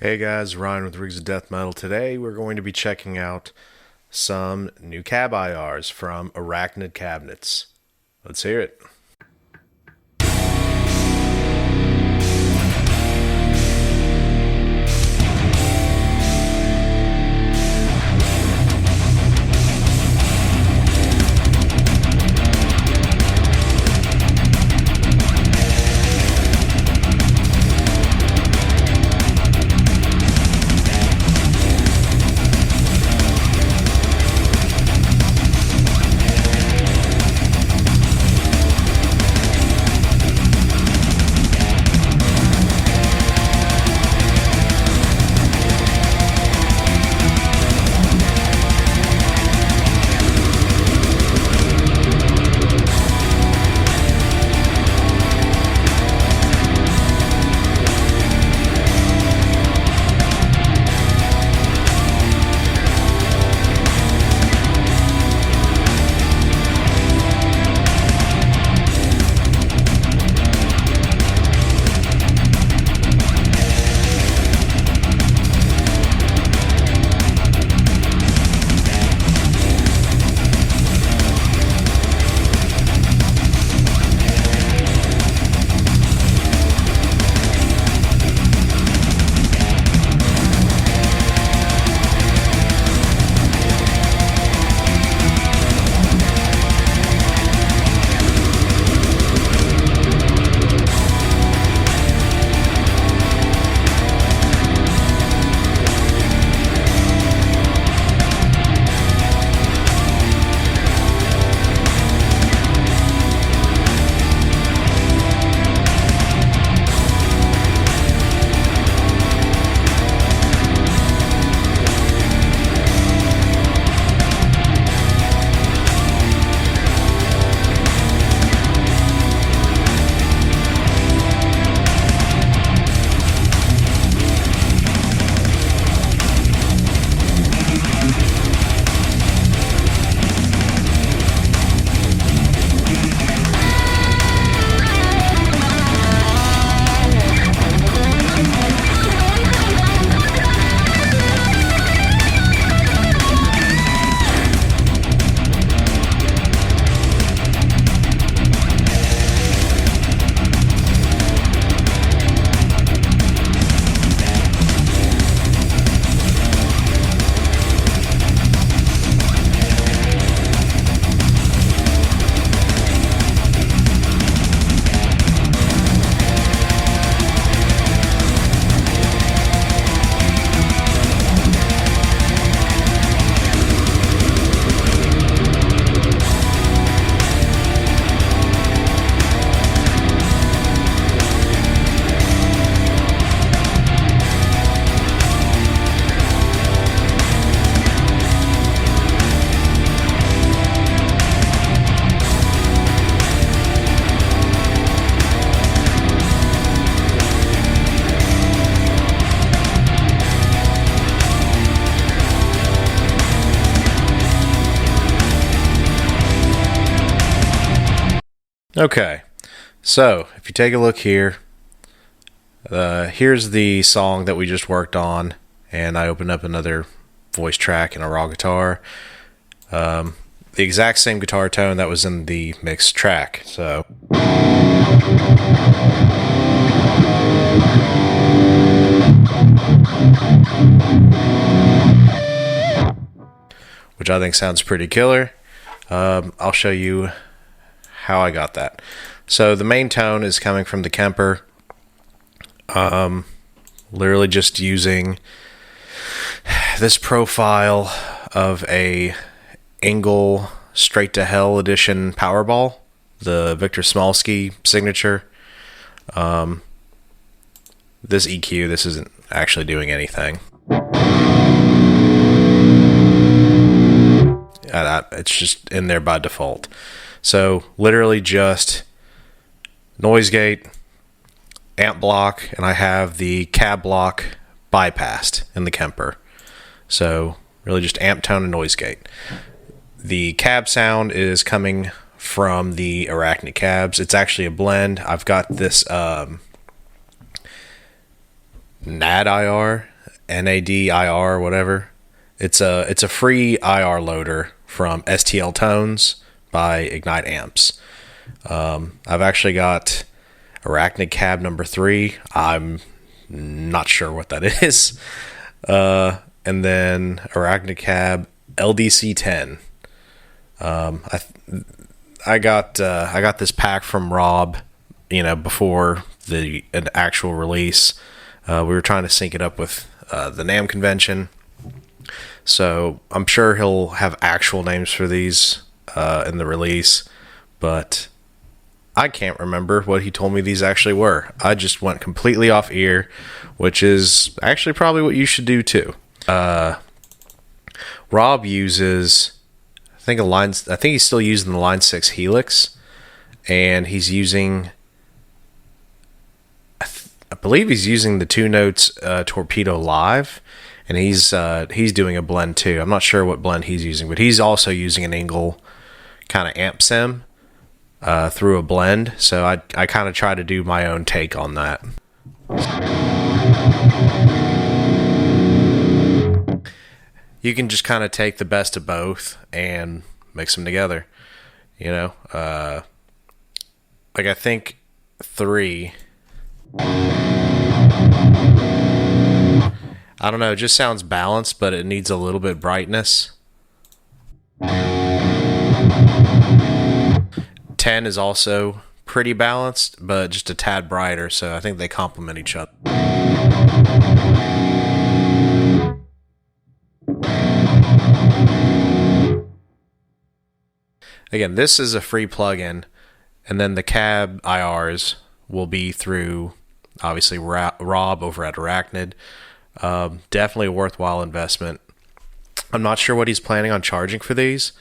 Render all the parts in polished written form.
Hey guys, Ryan with Rigs of Death Metal. Today we're going to be checking out some new cab IRs from Arachnid Cabinets. Let's hear it. Okay, so if you take a look here, here's the song that we just worked on, and I opened up another voice track and a raw guitar. The exact same guitar tone that was in the mixed track. So which I think sounds pretty killer. I'll show you how I got that. So the main tone is coming from the Kemper. Literally just using this profile of a Engel Straight to Hell edition Powerball, the Victor Smolsky signature. This EQ, this isn't actually doing anything. It's just in there by default. So literally just noise gate, amp block, and I have the cab block bypassed in the Kemper. So really just amp tone and noise gate. The cab sound is coming from the Arachnid Cabs. It's actually a blend. I've got this NAD IR NAD IR, whatever. It's a free IR loader from STL Tones by Ignite Amps. I've actually got Arachnid Cab number 3. I'm not sure what that is. And then Arachnid Cab LDC 10. I got this pack from Rob, before the an actual release. We were trying to sync it up with the NAMM convention, so I'm sure he'll have actual names for these in the release, but I can't remember what he told me these actually were. I just went completely off ear, which is actually probably what you should do too. Rob uses, I think he's still using the Line 6 Helix, and he's using, I believe he's using the 2 Notes Torpedo Live, and he's doing a blend too. I'm not sure what blend he's using, but he's also using an Engel kind of amp sim through a blend. So I kind of try to do my own take on that. You can just kind of take the best of both and mix them together. Like I think 3. I don't know, it just sounds balanced, but it needs a little bit brightness. 10 is also pretty balanced, but just a tad brighter, so I think they complement each other. Again, this is a free plugin, and then the Cab IRs will be through, obviously, Rob over at Arachnid. Definitely a worthwhile investment. I'm not sure what he's planning on charging for these.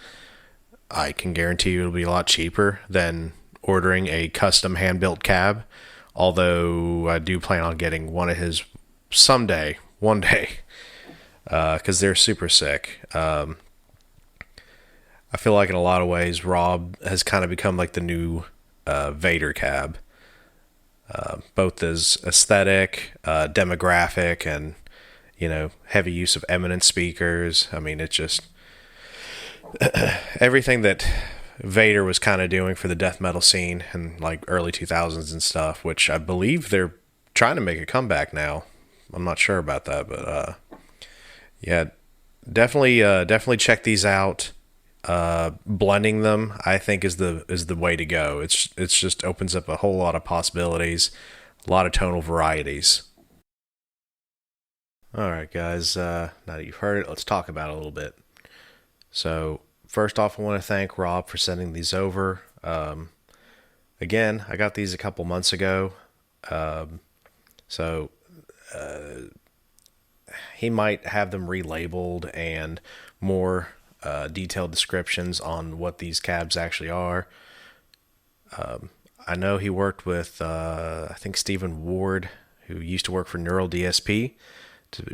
I can guarantee you it'll be a lot cheaper than ordering a custom hand-built cab, although I do plan on getting one of his someday, one day, because they're super sick. I feel like in a lot of ways Rob has kind of become like the new Vader cab, both as aesthetic, demographic, and heavy use of eminent speakers. I mean, it's just everything that Vader was kind of doing for the death metal scene in like early 2000s and stuff, which I believe they're trying to make a comeback now. I'm not sure about that, but yeah, definitely check these out. Blending them, I think, is the way to go. It's just opens up a whole lot of possibilities, a lot of tonal varieties. All right, guys. Now that you've heard it, let's talk about it a little bit. So, first off, I want to thank Rob for sending these over. Again, I got these a couple months ago, so he might have them relabeled and more detailed descriptions on what these cabs actually are. I know he worked with, I think, Stephen Ward, who used to work for Neural DSP,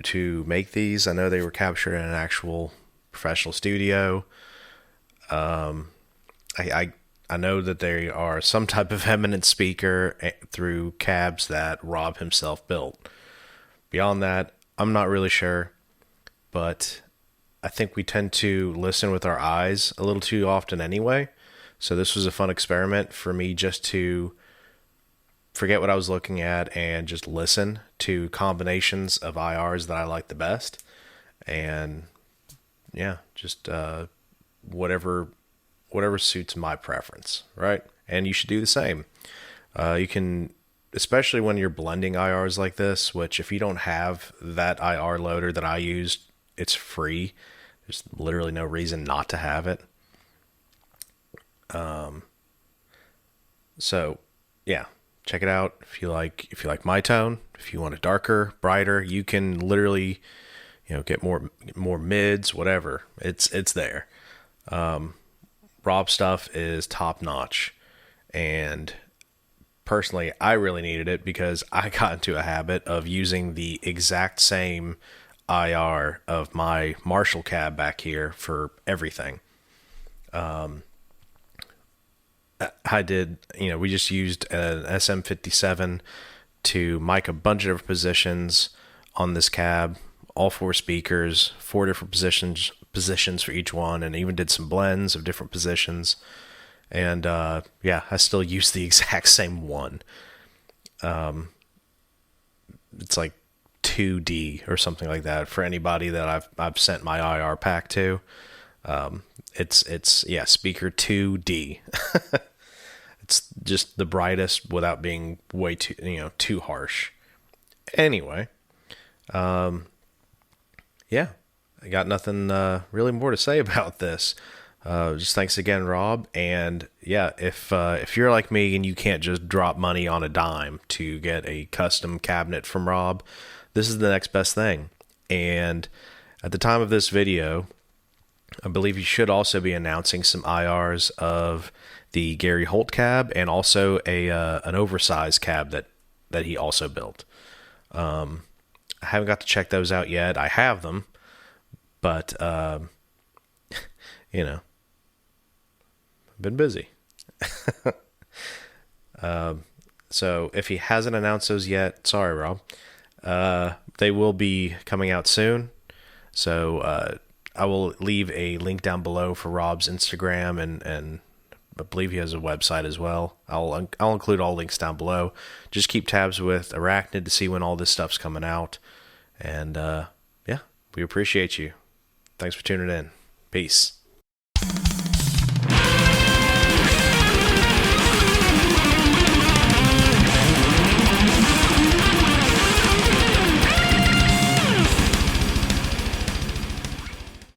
to make these. I know they were captured in an actual professional studio. I know that they are some type of eminent speaker through cabs that Rob himself built. Beyond that, I'm not really sure, but I think we tend to listen with our eyes a little too often anyway. So this was a fun experiment for me, just to forget what I was looking at and just listen to combinations of IRs that I like the best. And yeah, just whatever suits my preference, right? And you should do the same. You can, especially when you're blending IRs like this, which if you don't have that IR loader that I used, it's free. There's literally no reason not to have it. So yeah, check it out. If you like my tone, if you want it darker, brighter, you can literally, get more mids, whatever. It's there. Rob stuff is top notch, and personally, I really needed it because I got into a habit of using the exact same IR of my Marshall cab back here for everything. I did, we just used an SM57 to mic a bunch of different positions on this cab, all 4 speakers, 4 different positions for each one, and even did some blends of different positions. And yeah, I still use the exact same one. It's like 2D or something like that for anybody that I've sent my IR pack to. It's yeah, speaker 2D. It's just the brightest without being way too harsh. Anyway, yeah, I got nothing really more to say about this. Just thanks again, Rob. And yeah, if you're like me and you can't just drop money on a dime to get a custom cabinet from Rob, this is the next best thing. And at the time of this video, I believe you should also be announcing some IRs of the Gary Holt cab and also an oversized cab that he also built. I haven't got to check those out yet. I have them, but you know, I've been busy. So if he hasn't announced those yet, sorry, Rob. They will be coming out soon. So I will leave a link down below for Rob's Instagram, and I believe he has a website as well. I'll include all links down below. Just keep tabs with Arachnid to see when all this stuff's coming out. And yeah, we appreciate you. Thanks for tuning in. Peace.